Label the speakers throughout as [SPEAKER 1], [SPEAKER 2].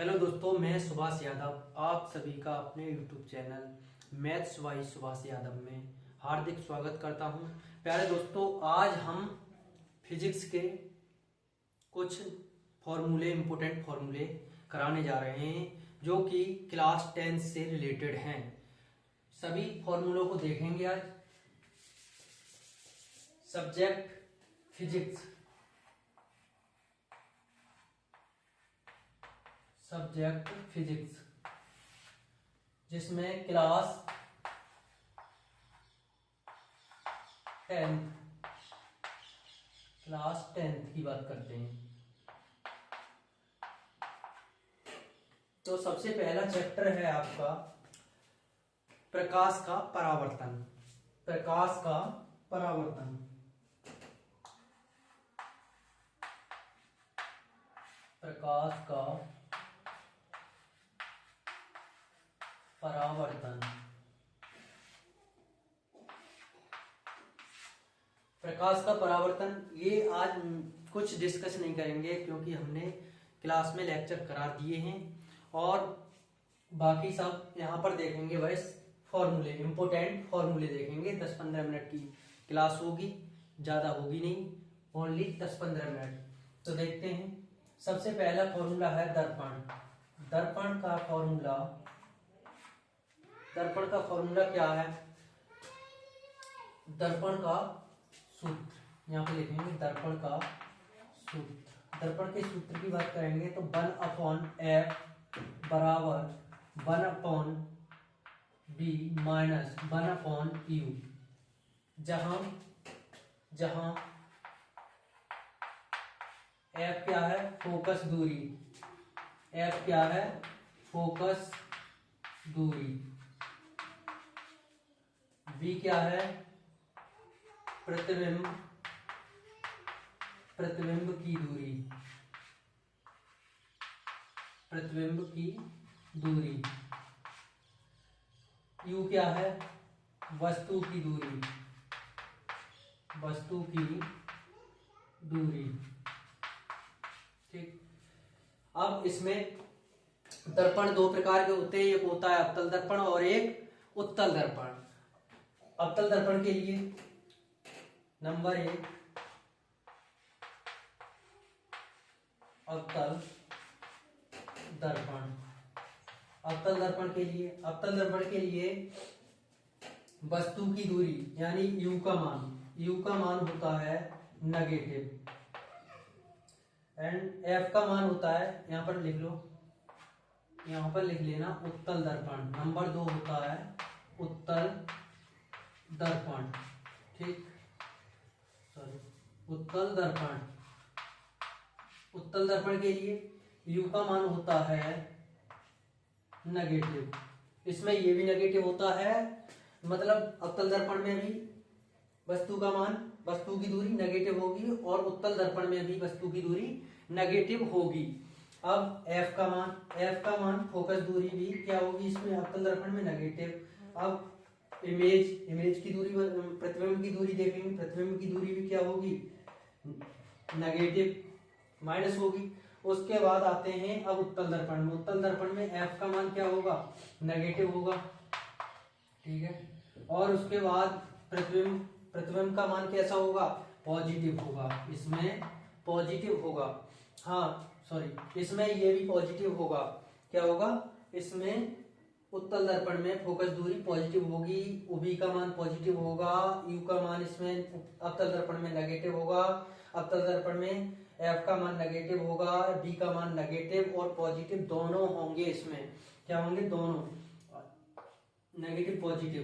[SPEAKER 1] Hello दोस्तों, मैं सुभाष यादव आप सभी का अपने YouTube channel maths by Subhash Yadav में हार्दिक स्वागत करता हूं। प्यारे दोस्तों, आज हम फिजिक्स के कुछ फॉर्मूले, इम्पोर्टेंट फॉर्मूले कराने जा रहे हैं जो कि क्लास 10 से रिलेटेड हैं। सभी फॉर्मूलों को देखेंगे आज। सब्जेक्ट फिजिक्स, सब्जेक्ट फिजिक्स, जिसमें क्लास 10th की बात करते हैं। तो सबसे पहला चैप्टर है आपका प्रकाश का परावर्तन। प्रकाश का परावर्तन, प्रकाश का परावर्तन। प्रकाश का परावर्तन ये आज कुछ डिस्कस नहीं करेंगे क्योंकि हमने क्लास में लेक्चर करा दिए हैं और बाकी सब यहाँ पर देखेंगे। बस फॉर्मूले, इंपोर्टेंट फॉर्मूले देखेंगे। 10-15 मिनट की क्लास होगी, ज़्यादा होगी नहीं, ओनली 10-15 मिनट। तो देखते हैं। सबसे पहला फॉर्मूला है दर्पण। दर्पण का फॉर्मूला, दर्पण का फॉर्मूला क्या है? दर्पण का सूत्र यहाँ पे लिखेंगे। दर्पण का सूत्र, दर्पण के सूत्र की बात करेंगे तो 1/f बराबर 1/b माइनस 1/u। जहां f क्या है? फोकस दूरी। f क्या है? फोकस दूरी। b क्या है? प्रतिबिंब, प्रतिबिंब की दूरी, प्रतिबिंब की दूरी। u क्या है? वस्तु की दूरी, वस्तु की दूरी। ठीक। अब इसमें दर्पण दो प्रकार के होते हैं। एक होता है अवतल दर्पण और एक उत्तल दर्पण। अवतल दर्पण के लिए नंबर 1 अवतल दर्पण। अवतल दर्पण के लिए, अवतल दर्पण के लिए वस्तु की दूरी यानी u का मान होता है नेगेटिव एंड f का मान होता है, यहां पर लिख लो, यहां पर लिख लेना उत्तल दर्पण। नंबर 2 होता है उत्तल दर्पण। ठीक, सॉरी, उत्तल दर्पण। उत्तल दर्पण के लिए u का मान होता है नेगेटिव। इसमें ये भी नेगेटिव होता है, मतलब अवतल दर्पण में भी वस्तु का मान, वस्तु की दूरी नेगेटिव होगी और उत्तल दर्पण में भी वस्तु की दूरी नेगेटिव होगी। अब f का मान फोकस दूरी भी क्या होगी इसमें? अवतल दर्पण में नेगेटिव। अब इमेज की दूरी, प्रतिबिंब की दूरी देखेंगे। प्रतिबिंब की दूरी भी क्या होगी? नेगेटिव, माइनस होगी। उसके बाद आते हैं अब उत्तल दर्पण में। उत्तल दर्पण में f का मान क्या होगा? नेगेटिव होगा। ठीक है। और उसके बाद प्रतिबिंब का मान कैसा होगा? पॉजिटिव होगा। इसमें पॉजिटिव होगा। हाँ सॉरी, इसमें ये भी पॉजिटिव होगा। क्या होगा? इसमें उत्तल दर्पण में फोकस दूरी पॉजिटिव होगी, v का मान पॉजिटिव होगा, u का मान इसमें अवतल दर्पण में नेगेटिव होगा। अवतल दर्पण में f का मान नेगेटिव होगा, b का मान नेगेटिव और पॉजिटिव दोनों होंगे। इसमें क्या होंगे? दोनों, नेगेटिव पॉजिटिव,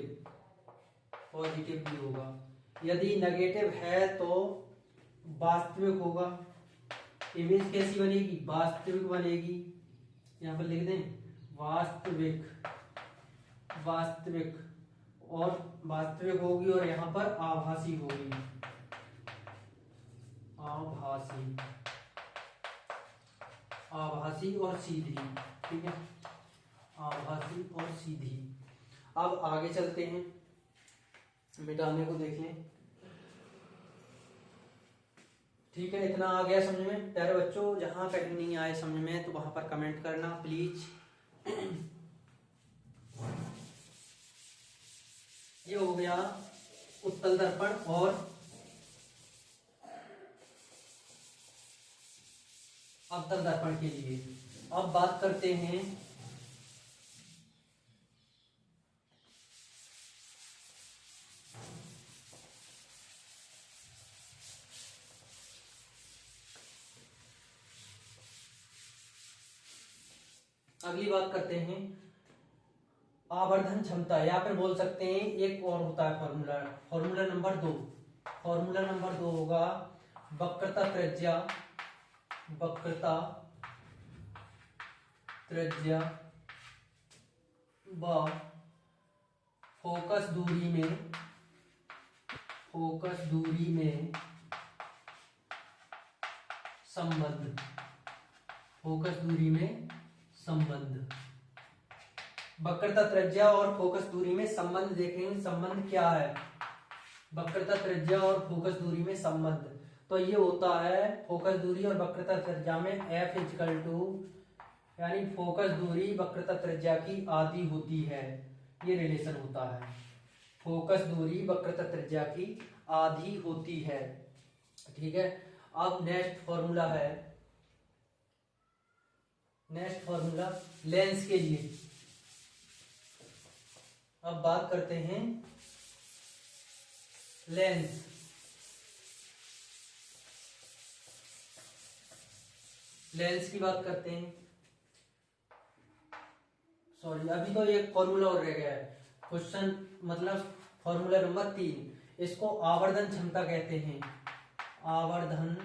[SPEAKER 1] पॉजिटिव भी होगा। यदि नेगेटिव है तो वास्तविक होगा। इमेज कैसी बनेगी? वास्तविक बनेगी। यहां पर लिख दें वास्तविक, वास्तविक, और वास्तविक होगी और यहां पर आभासी होगी। आभासी, आभासी और सीधी। ठीक है, आभासी और सीधी। अब आगे चलते हैं, मिटाने को देख लें। ठीक है, इतना आ गया समझ में प्यारे बच्चों? जहाँ कहीं नहीं आए समझ में तो वहां पर कमेंट करना प्लीज। ये हो गया उत्तल दर्पण और अवतल दर्पण के लिए। अब बात करते हैं अगली बात करते हैं आवर्धन क्षमता, या फिर बोल सकते हैं एक और होता है formula, formula number 2। Formula number 2 होगा वक्रता त्रिज्या, वक्रता त्रिज्या व फोकस दूरी में, फोकस दूरी में संबंध, फोकस दूरी में संबंध। वक्रता त्रिज्या और फोकस दूरी में संबंध देखेंगे, संबंध क्या है? वक्रता त्रिज्या और फोकस दूरी में संबंध तो ये होता है फोकस दूरी और वक्रता त्रिज्या में F इक्वल टू, यानी फोकस दूरी वक्रता त्रिज्या की आधी होती है, ये रिलेशन होता है। फोकस दूरी वक्रता त्रिज्या की आधी होती है, ठीक है। अब नेक्स्ट फॉर्मूला है, नेक्स्ट फॉर्मूला लेंस के लिए। अब बात करते हैं लेंस। लेंस की बात करते हैं, सॉरी अभी तो एक फॉर्मूला और रह गया है क्वेश्चन, मतलब फॉर्मूला नंबर 3। इसको आवर्धन क्षमता कहते हैं, आवर्धन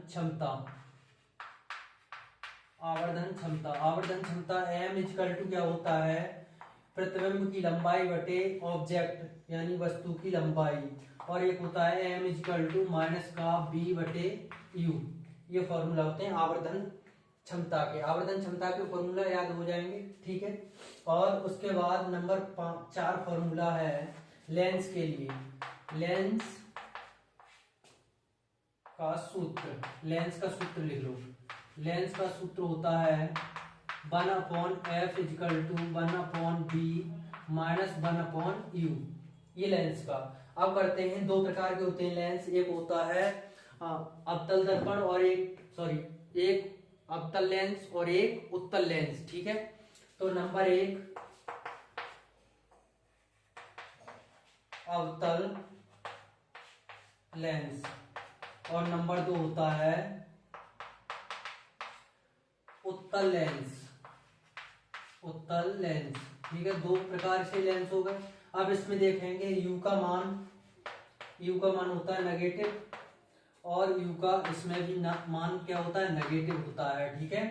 [SPEAKER 1] क्षमता, आवर्धन क्षमता। आवर्धन क्षमता m इक्वल टू क्या होता है? प्रतिबिंब की लंबाई बटे ऑब्जेक्ट यानी वस्तु की लंबाई, और एक होता है m इक्वल टू माइनस का b बटे u। ये फॉर्मूला होते हैं आवर्धन क्षमता के। आवर्धन क्षमता के फॉर्मूला याद हो जाएंगे, ठीक है। और उसके बाद नंबर 4 फॉर्मूला है लेंस के लिए। लेंस का सूत्र, लेंस का सूत्र लिख लो। लेंस का सूत्र होता है 1/f equal to 1/b minus 1/u, ये लेंस का। अब करते हैं, दो प्रकार के होते हैं लेंस, एक होता है अवतल दर्पण और एक अवतल लेंस और एक उत्तल लेंस, ठीक है। तो नंबर 1 अवतल लेंस और नंबर 2 होता है उत्तल लेंस, उत्तल लेंस, ठीक है। दो प्रकार से लेंस हो गए। अब इसमें देखेंगे u का मान होता है नेगेटिव, और u का इसमें भी मान क्या होता है? नेगेटिव होता है, ठीक है।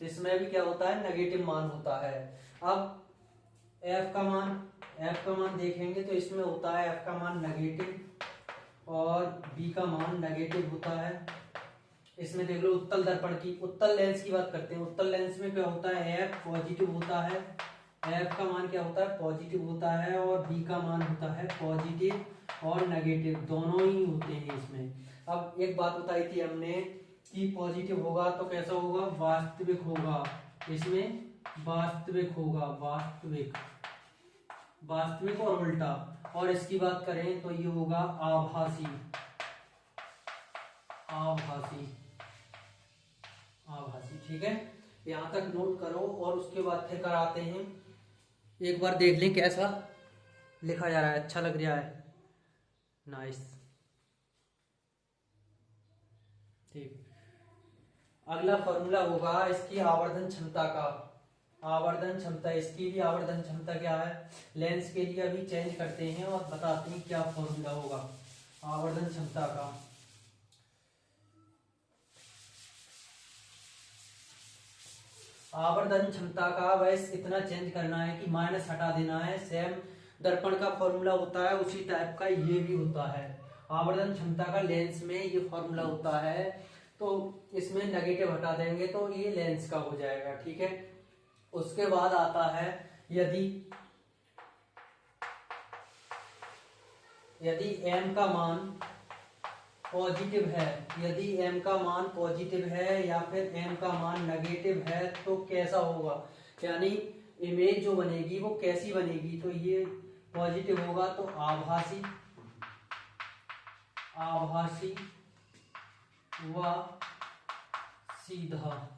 [SPEAKER 1] इसमें भी क्या होता है? नेगेटिव मान होता है। अब f का मान देखेंगे तो इसमें होता है f का मान नेगेटिव और b का मान नेगेटिव होता है। इसमें देख लो उत्तल दर्पण की, उत्तल लेंस की बात करते हैं। उत्तल लेंस में क्या होता है? f पॉजिटिव होता है, f का मान क्या होता है? पॉजिटिव होता है, और b का मान होता है पॉजिटिव और नेगेटिव, दोनों ही होते हैं इसमें। अब एक बात बताई थी हमने कि पॉजिटिव होगा तो कैसा होगा? वास्तविक होगा, इसमें वास्तविक होगा, वास्तविक और उल्टा। और इसकी बात करें तो ये होगा आभासी, ठीक है। यहां तक नोट करो और उसके बाद फिर कराते हैं। एक बार देख लें कैसा लिखा जा रहा है, अच्छा लग रहा है, नाइस, ठीक। अगला फॉर्मूला होगा इसकी आवर्धन क्षमता का। आवर्धन क्षमता, इसकी भी आवर्धन क्षमता क्या है? लेंस के लिए अभी चेंज करते हैं और बताते हैं क्या फॉर्मूला होगा आवर्धन क्षमता का। आवर्धन क्षमता का बस इतना चेंज करना है कि माइनस हटा देना है। सेम दर्पण का फॉर्मूला होता है उसी टाइप का ये भी होता है। आवर्धन क्षमता का लेंस में ये फॉर्मूला होता है, तो इसमें नेगेटिव हटा देंगे तो ये लेंस का हो जाएगा, ठीक है। उसके बाद आता है यदि m का मान पॉजिटिव है, यदि m का मान पॉजिटिव है या फिर m का मान नेगेटिव है तो कैसा होगा, यानी इमेज जो बनेगी वो कैसी बनेगी। तो ये पॉजिटिव होगा तो आभासी, आभासी व सीधा,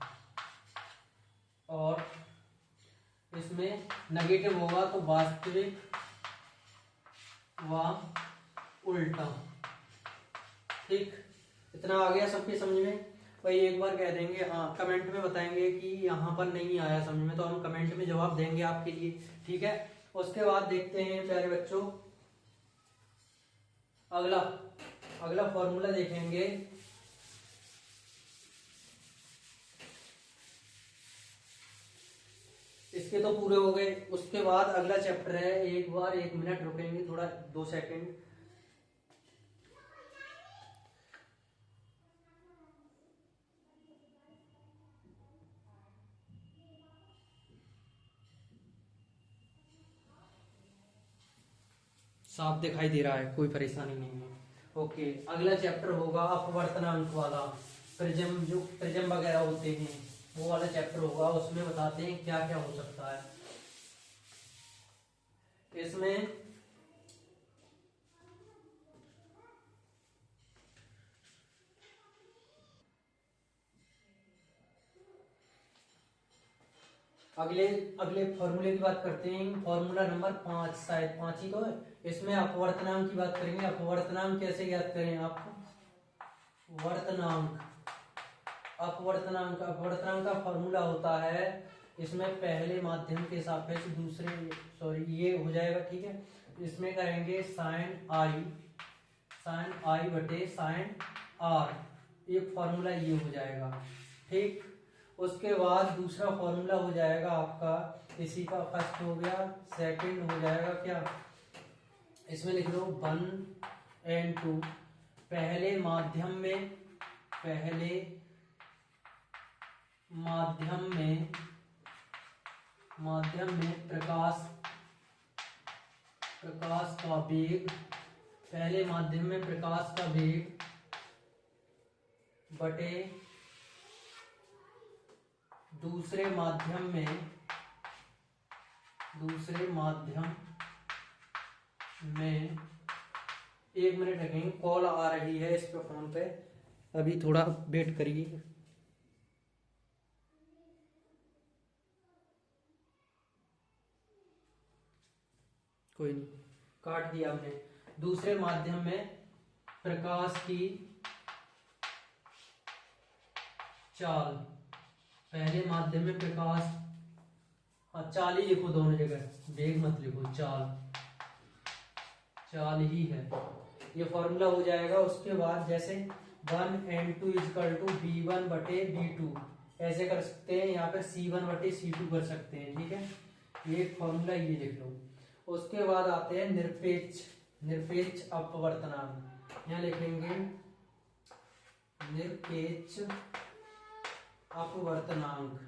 [SPEAKER 1] और इसमें नेगेटिव होगा तो वास्तविक व उल्टा। ठीक, इतना आ गया सबके समझ में। भाई एक बार कह देंगे, हाँ कमेंट में बताएंगे कि यहाँ पर नहीं आया समझ में, तो हम कमेंट में जवाब देंगे आपके लिए। ठीक है, उसके बाद देखते हैं प्यारे बच्चों अगला अगला फॉर्मूला देखेंगे। इसके तो पूरे हो गए, उसके बाद अगला चैप्टर है। एक बार 1 मिनट रुकेंगे, थोड़ा 2 सेकंड। साफ दिखाई दे रहा है, कोई परेशानी नहीं है। ओके, अगला चैप्टर होगा अपवर्तनांक वाला, प्रिज्म, जो प्रिज्म वगैरह होते हैं वो वाला चैप्टर होगा। उसमें बताते हैं क्या क्या हो सकता है इसमें। अगले अगले फॉर्मूले की बात करते हैं, फॉर्मूला नंबर 5, शायद 5 ही तो है। इसमें अपवर्तनांक की बात करेंगे। अपवर्तनांक कैसे याद करें आपको, वर्तनांक, अपवर्तनांक का फॉर्मूला होता है, इसमें पहले माध्यम के सापेक्ष दूसरे, सॉरी ये हो जाएगा। ठीक है, इसमें करेंगे साइन आई बटे साइन आर, एक फॉर्मूला ये हो जाएगा। ठीक, उसके बाद दूसरा फॉर्मूला हो जाएगा आपका, इसी का फर्स्ट हो गया, सेकंड हो जाएगा क्या, इसमें लिख लो 1n2। पहले माध्यम में प्रकाश का वेग, पहले माध्यम में प्रकाश का वेग बटे दूसरे माध्यम में 1 मिनट रखेंगे, कॉल आ रही है इस पे, फोन पे, अभी थोड़ा वेट करिए। कोई नहीं, काट दिया हमने। दूसरे माध्यम में प्रकाश की चाल, पहले माध्यम में प्रकाश, हाँ चाल ही लिखो दोनों जगह, वेग मत लिखो, चाल ही है, ये फॉर्मूला हो जाएगा। उसके बाद जैसे 1n2 = b1 बटे b2 ऐसे कर सकते हैं, यहाँ पे c1 बटे c2 कर सकते हैं। ठीक है, ये फॉर्मूला ये लिख लो। उसके बाद आते हैं निरपेक्ष अपवर्तनांक, यहाँ लिखेंगे निरपेक्ष अपवर्तनांक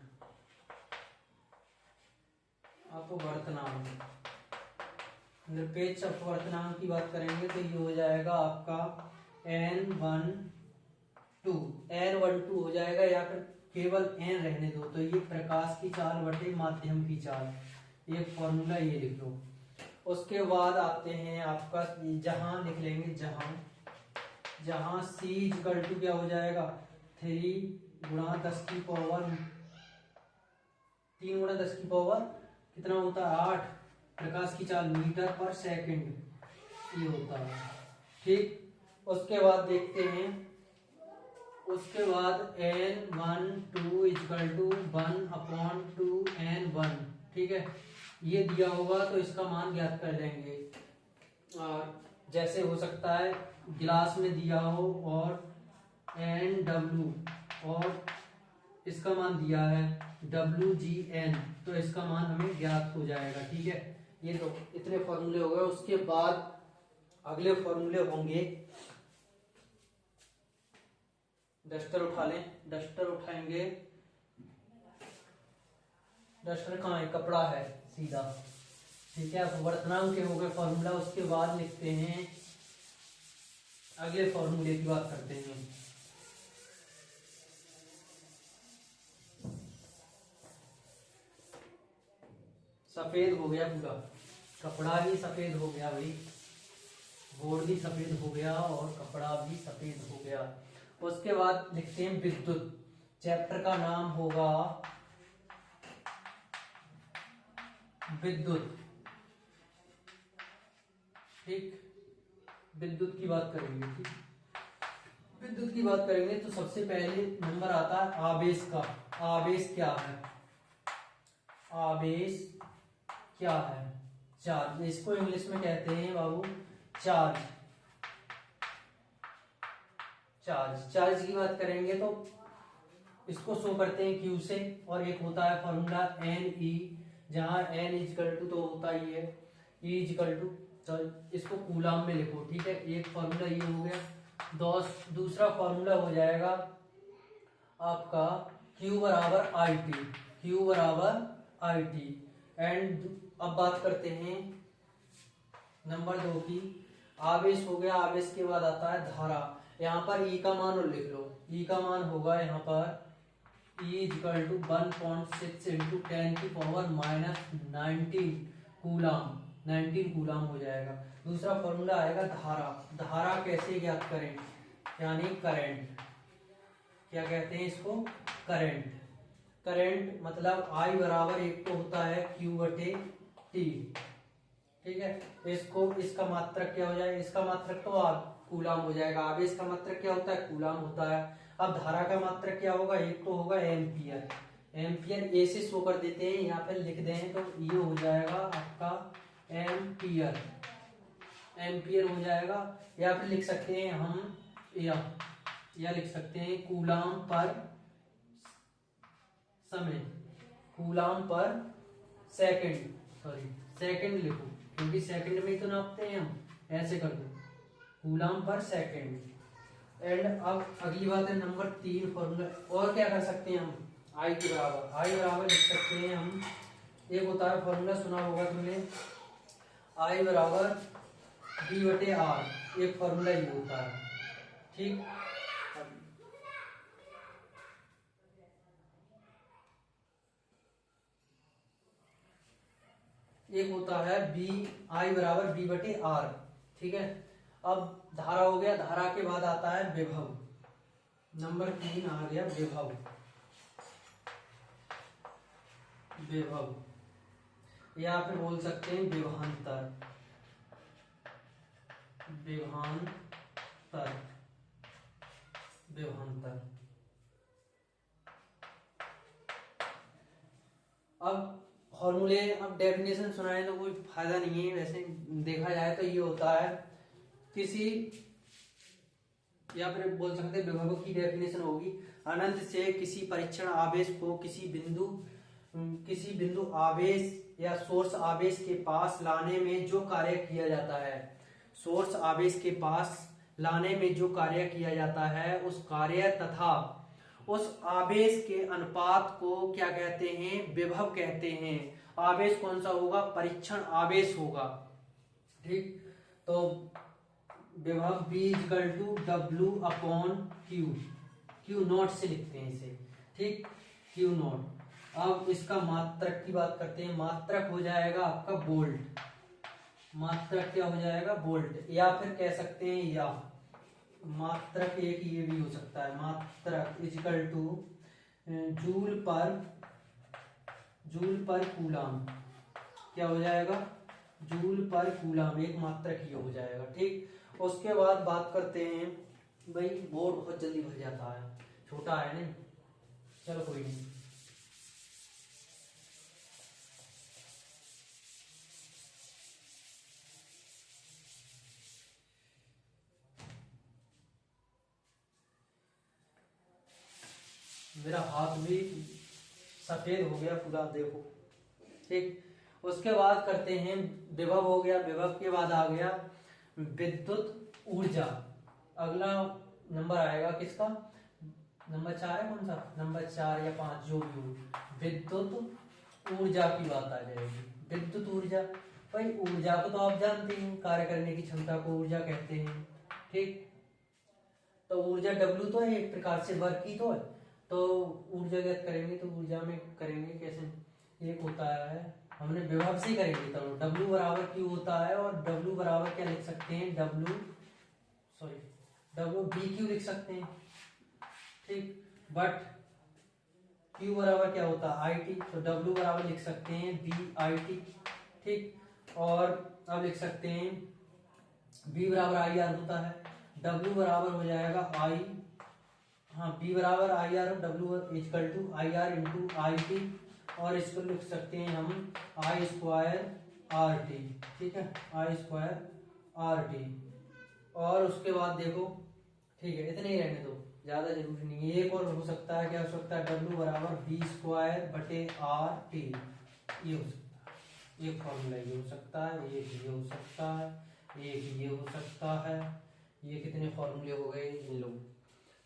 [SPEAKER 1] निरपेक्ष अपवर्तनांक की बात करेंगे तो ये हो जाएगा आपका n12 हो जाएगा, या फिर केवल n रहने दो, तो ये प्रकाश की चाल बटे माध्यम की चाल, ये फॉर्मूला ये लिख लो। उसके बाद आते हैं आपका, जहां लिख लेंगे, जहां c = क्या हो जाएगा, 3 × 10⁻³ 3 × 10⁻³ कितना होता है, 8 प्रकाश की चाल मीटर/सेकंड ये होता है। ठीक, उसके बाद देखते हैं, उसके बाद n12 = 1/2n1। ठीक है, ये दिया होगा तो इसका मान ज्ञात कर लेंगे। जैसे हो सकता है गिलास में दिया हो और nw और इसका मान दिया है wgn, तो इसका मान हमें ज्ञात हो जाएगा। ठीक है, ये तो इतने फॉर्मूले हो गए। उसके बाद अगले फॉर्मूले होंगे, डस्टर उठा लें, डस्टर उठाएंगे, डस्टर कहाँ है, कपड़ा है सीधा। ठीक है, अपवर्तनांक के हो गए फॉर्मूला। उसके बाद लिखते हैं अगले फॉर्मूले की बात करते हैं। सफेद हो गया पूरा, कपड़ा भी सफेद हो गया भाई, बोर्ड भी सफेद हो गया और कपड़ा भी सफेद हो गया। उसके बाद लिखते हैं विद्युत। चैप्टर का नाम होगा विद्युत। ठीक, विद्युत की बात करेंगे। ठीक, विद्युत की बात करेंगे तो सबसे पहले नंबर आता है आवेश का। आवेश क्या है? आवेश क्या है? चार्ज। इसको इंग्लिश में कहते हैं बाबू चार्ज। चार्ज की बात करेंगे तो इसको शो करते हैं क्यू से, और एक होता है फॉर्मूला एन ई, जहां एन इजकल टू तो होता ही है ई इजकल टू, तो इसको कूलाम में लिखो। ठीक है, एक फॉर्मूला ये हो गया। दूसरा फॉर्मूला हो जाएगा आपका Q बराबर आई टी। Q बराबर आई टी। एंड अब बात करते हैं नंबर 2 की। आवेश हो गया, आवेश के बाद आता है धारा। यहाँ पर E का मान और लिख लो। E का मान होगा यहाँ पर E equal to 1.6 into 10⁻⁻19 coulomb. 19 coulomb हो जाएगा। दूसरा फॉर्मूला आएगा धारा। धारा कैसे ज्ञात करें? यानी करंट। क्या कहते हैं इसको? करंट। करंट मतलब I बराबर एक तो होता है Q बटे T। ठीक है, इसको इसका मात्रक क्या हो जाएगा? इसका मात्रक तो कूलाम हो जाएगा। आवेश का मात्रक क्या होता है? कूलाम होता है। अब धारा का मात्रक क्या होगा? एक तो होगा एम्पियर। एम्पियर ए से शो कर देते हैं, यहाँ पे लिख दें तो ये हो जाएगा आपका एम्पियर। एम्पियर हो जाएगा, या फिर लिख सकते हैं हम या लिख सकते हैं कूलाम पर समय, कूलाम पर सेकंड। सॉरी, सेकंड लिखो क्योंकि सेकंड में ही तो नापते हैं हम, ऐसे कर दो कूलाम पर सेकंड। एंड अब अगली बात है नंबर 3 फॉर्मूला। और क्या कर सकते हैं हम? आई के बराबर, आई बराबर लिख सकते हैं हम, एक होता है फॉर्मूला सुना होगा तुमने, आई बराबर बी बटे आर। एक फॉर्मूला ये होता है। ठीक, एक होता है बी, आई बराबर बी बटे आर। ठीक है, अब धारा हो गया। धारा के बाद आता है विभव। नंबर 3 आ गया विभव। विभव या फिर बोल सकते हैं विभवांतर। विभवांतर, विभवांतर। अब फॉर्मूले, अब डेफिनेशन सुनाए तो कोई फायदा नहीं है। वैसे देखा जाए तो ये होता है किसी, या फिर बोल सकते हैं विभव की डेफिनेशन होगी अनंत से किसी परीक्षण आवेश को किसी बिंदु आवेश या सोर्स आवेश के पास लाने में जो कार्य किया जाता है, सोर्स आवेश के पास लाने में जो कार्य किया जाता है, उस कार्य तथा उस आवेश के अनुपात को क्या कहते हैं? विभव कहते हैं। आवेश कौन सा होगा? परीक्षण आवेश होगा। ठीक, तो विभव V equal to W upon Q। Q naught से लिखते हैं इसे। ठीक, Q नॉट। अब इसका मात्रक की बात करते हैं। मात्रक हो जाएगा आपका वोल्ट। मात्रक क्या हो जाएगा? वोल्ट। या फिर कह सकते हैं या मात्रक एक ये भी हो सकता है, मात्रक इक्वल टू जूल पर कूलाम। क्या हो जाएगा? जूल पर कूलाम। एक मात्रक ये हो जाएगा। ठीक, उसके बाद बात करते हैं भाई, बोर्ड बहुत जल्दी भर जाता है, छोटा है नहीं, चलो कोई नहीं। मेरा हाथ भी सफेद हो गया पूरा, देखो। ठीक, उसके बाद करते हैं विभव हो गया। विभव के बाद आ गया विद्युत ऊर्जा। अगला नंबर आएगा किसका? नंबर 4 है, कौन सा नंबर 4 या 5 जो भी हो, विद्युत ऊर्जा की बात आ जाएगी। विद्युत ऊर्जा, भाई ऊर्जा को तो आप जानते हैं, कार्य करने की क्षमता को ऊर्जा कहते हैं। ठीक, तो ऊर्जा W तो है एक प्रकार से, वर्क की तो है। तो ऊर्जा ज्ञात करेंगे तो ऊर्जा में करेंगे कैसे, एक होता है, हमने विभव से करेंगे तो W बराबर Q होता है, और W बराबर क्या लिख सकते हैं, W BQ लिख सकते हैं, ठीक। बट Q बराबर क्या होता है IT, तो W बराबर लिख सकते हैं BIT, ठीक। और अब लिख सकते हैं B बराबर IR होता है, W बराबर हो जाएगा B बराबर IR, W equal to IR into IT, और इसको लिख सकते हैं हम I स्क्वायर RT, ठीक है, I स्क्वायर RT। और उसके बाद देखो, ठीक है, इतने ही रहने दो, ज्यादा जरूरी नहीं है। एक और हो सकता है, क्या हो सकता है, W बराबर B स्क्वायर बटे RT, ये हो सकता है, एक फॉर्मूला ये हो सकता है, एक ये हो सकता है, एक ये हो सकता है। ये कितने फॉर्मूले हो गए इन लोग,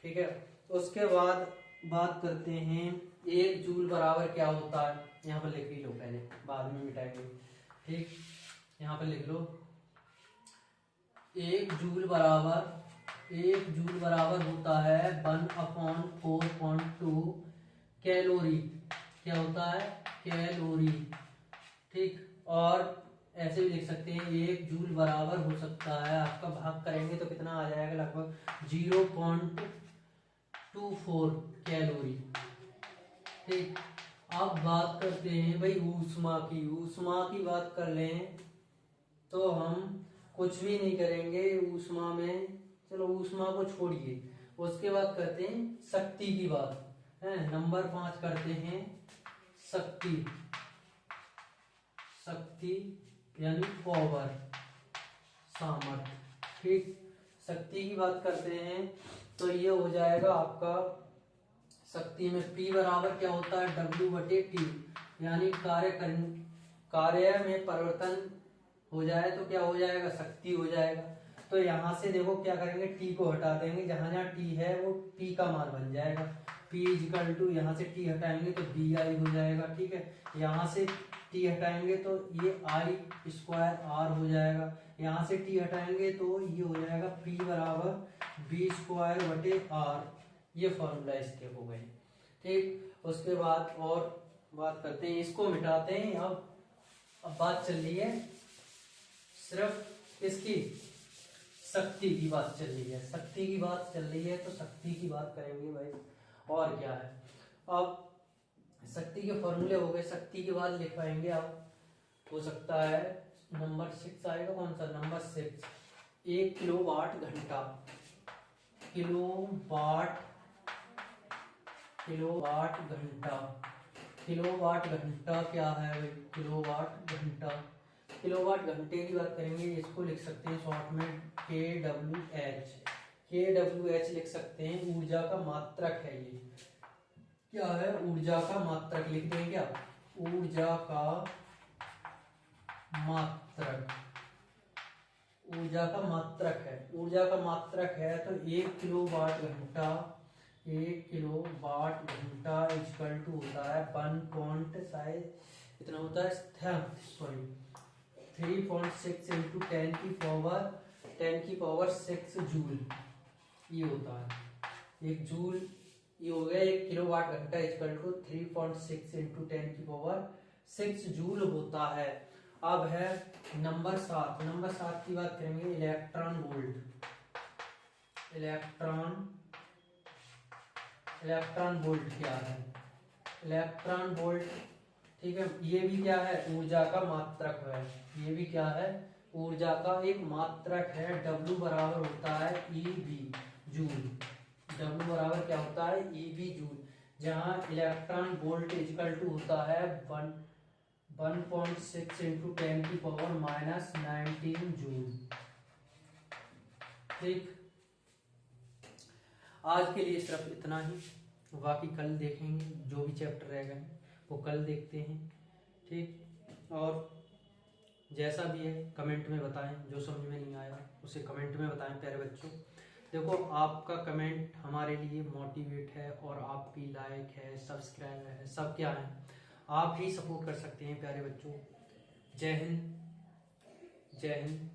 [SPEAKER 1] ठीक है। उसके बाद बात करते हैं, एक जूल बराबर क्या होता है, यहाँ पर लिख ही लो पहले, बाद में मिटाएंगे, ठीक। यहाँ पर लिख लो, एक जूल बराबर होता है 1/4.2 कैलोरी, क्या होता है, कैलोरी, ठीक। और ऐसे भी लिख सकते हैं, एक जूल बराबर हो सकता है, आपका भाग करेंगे तो कितना आ जाएगा, लगभग 0.24 कैलोरी, ठीक। अब बात करते हैं भाई ऊष्मा की बात कर लें तो हम कुछ भी नहीं करेंगे ऊष्मा में, चलो ऊष्मा को छोड़िए। उसके बाद करते हैं शक्ति की बात, है नंबर 5 करते हैं, शक्ति यानी पावर, सामर्थ्य, ठीक। शक्ति की बात करते हैं तो ये हो जाएगा आपका, शक्ति में P बराबर क्या होता है, W बटे T, यानी कार्य में परिवर्तन हो जाए तो क्या हो जाएगा, शक्ति हो जाएगा। तो यहाँ से देखो क्या करेंगे, T को हटा देंगे, जहां जहां T है वो P का मान बन जाएगा, P इक्वल टू, यहाँ से T हटाएंगे तो BI हो जाएगा, ठीक है। यहाँ से T हटाएंगे तो ये I स्क्वायर R हो जाएगा, यहाँ से T हटाएंगे तो ये हो जाएगा P बराबर B स्क्वायर बटे R, ये फॉर्मूला इसके हो गए, ठीक। उसके बाद और बात करते हैं, इसको मिटाते हैं। अब बात चल रही है सिर्फ इसकी, शक्ति की बात चल रही है, तो शक्ति की बात करेंगे भाई, और क्या है। अब शक्ति के फॉर्मूले हो गए, शक्ति के बाद लिख पाएंगे आप, हो सकता है नंबर 6 आएगा, कौन सा, नंबर 6, 1 किलोवाट घंटा, किलोवाट घंटा क्या है भाई, किलोवाट घंटे की बात करेंगे, इसको लिख सकते हैं शॉर्ट में KWH लिख सकते हैं, ऊर्जा का मात्रक है, ये क्या है, ऊर्जा का मात्रक लिख देंगे क्या, ऊर्जा का मात्रक है, तो 1 किलोवाट घंटा इक्वल टू होता है 3.6 इंटू 10 की पावर 6 जूल, ये होता है 1 जूल, ये हो गया 1 किलोवाट घंटा इक्वल टू 3.6 इंटू 10 की पावर 6 जूल होता है। अब है नंबर 7 की बात करेंगे, इलेक्ट्रॉन वोल्ट क्या है, इलेक्ट्रॉन वोल्ट, ठीक है, ये भी क्या है, ऊर्जा का मात्रक है, ये भी क्या है, ऊर्जा का एक मात्रक है। W बराबर होता है EB जूल, W बराबर क्या होता है, EB जूल, जहां इलेक्ट्रॉन वोल्ट इक्वल टू होता है 1.6 इंटू 10 की पावर -19 जूल, ठीक। आज के लिए सिर्फ इतना ही, बाकी कल देखेंगे, जो भी चैप्टर रह गए वो कल देखते हैं, ठीक। और जैसा भी है कमेंट में बताएं, जो समझ में नहीं आया उसे कमेंट में बताएं प्यारे बच्चों। देखो आपका कमेंट हमारे लिए मोटिवेट है, और आपकी लाइक है, सब्सक्राइब है, सब क्या है, आप ही सपोर्ट कर सकते हैं प्यारे बच्चों। जय हिंद, जय हिंद।